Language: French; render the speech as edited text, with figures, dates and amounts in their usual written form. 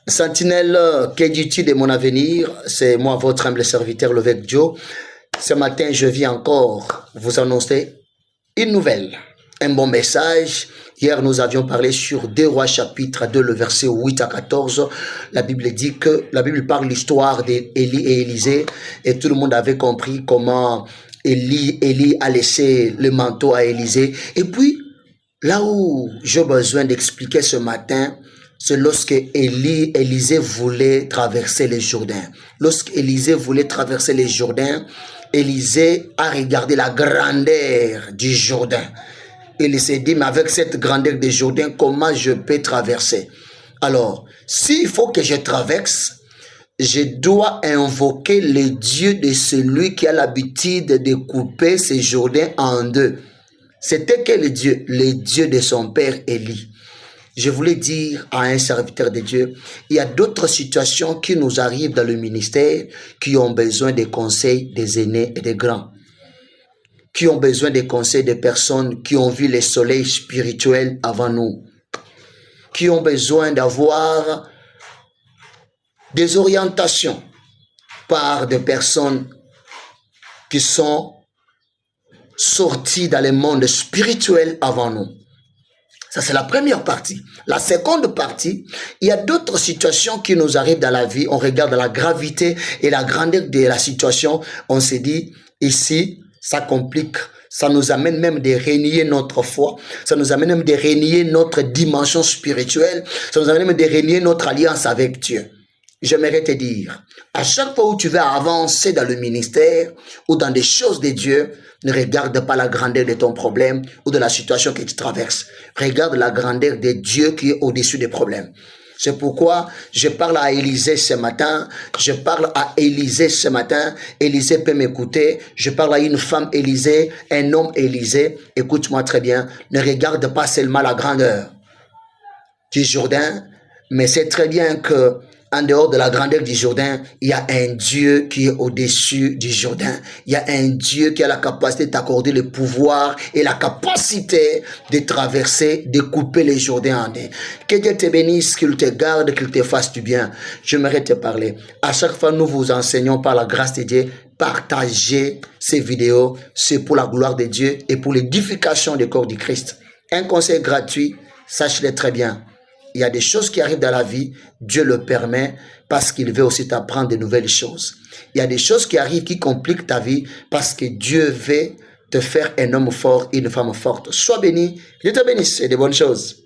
Sentinelle, que dis-tu de mon avenir? C'est moi, votre humble serviteur, l'évêque Joe. Ce matin, je viens encore vous annoncer une nouvelle, un bon message. Hier, nous avions parlé sur 2 Rois chapitre 2, le verset 8 à 14. La Bible dit que, la Bible parle l'histoire d'Élie et Élisée, et tout le monde avait compris comment Élie a laissé le manteau à Élisée. Et puis, là où j'ai besoin d'expliquer ce matin, c'est lorsque Élisée voulait traverser le Jourdain. Lorsque Élisée voulait traverser le Jourdain, Élisée a regardé la grandeur du Jourdain. Il s'est dit, mais avec cette grandeur du Jourdain, comment je peux traverser? Alors, s'il faut que je traverse, je dois invoquer le Dieu de celui qui a l'habitude de couper ce Jourdain en deux. C'était quel Dieu? Le Dieu de son père Élie. Je voulais dire à un serviteur de Dieu, il y a d'autres situations qui nous arrivent dans le ministère qui ont besoin des conseils des aînés et des grands, qui ont besoin des conseils des personnes qui ont vu le soleil spirituel avant nous, qui ont besoin d'avoir des orientations par des personnes qui sont sorties dans le monde spirituel avant nous. Ça, c'est la première partie. La seconde partie, il y a d'autres situations qui nous arrivent dans la vie. On regarde la gravité et la grandeur de la situation. On se dit, ici, ça complique. Ça nous amène même de renier notre foi. Ça nous amène même de renier notre dimension spirituelle. Ça nous amène même de renier notre alliance avec Dieu. J'aimerais te dire, à chaque fois où tu vas avancer dans le ministère ou dans des choses de Dieu, ne regarde pas la grandeur de ton problème ou de la situation que tu traverses. Regarde la grandeur de Dieu qui est au-dessus des problèmes. C'est pourquoi je parle à Élisée ce matin. Je parle à Élisée ce matin. Élisée peut m'écouter. Je parle à une femme Élisée, un homme Élisée. Écoute-moi très bien. Ne regarde pas seulement la grandeur du Jourdain, mais c'est très bien que en dehors de la grandeur du Jourdain, il y a un Dieu qui est au-dessus du Jourdain. Il y a un Dieu qui a la capacité de t'accorder le pouvoir et la capacité de traverser, de couper les Jourdains en deux. Que Dieu te bénisse, qu'il te garde, qu'il te fasse du bien. J'aimerais te parler. À chaque fois, nous vous enseignons par la grâce de Dieu, partagez ces vidéos. C'est pour la gloire de Dieu et pour l'édification du corps du Christ. Un conseil gratuit, sache-le très bien. Il y a des choses qui arrivent dans la vie, Dieu le permet parce qu'il veut aussi t'apprendre de nouvelles choses. Il y a des choses qui arrivent qui compliquent ta vie parce que Dieu veut te faire un homme fort et une femme forte. Sois béni, Dieu te bénisse et de bonnes choses.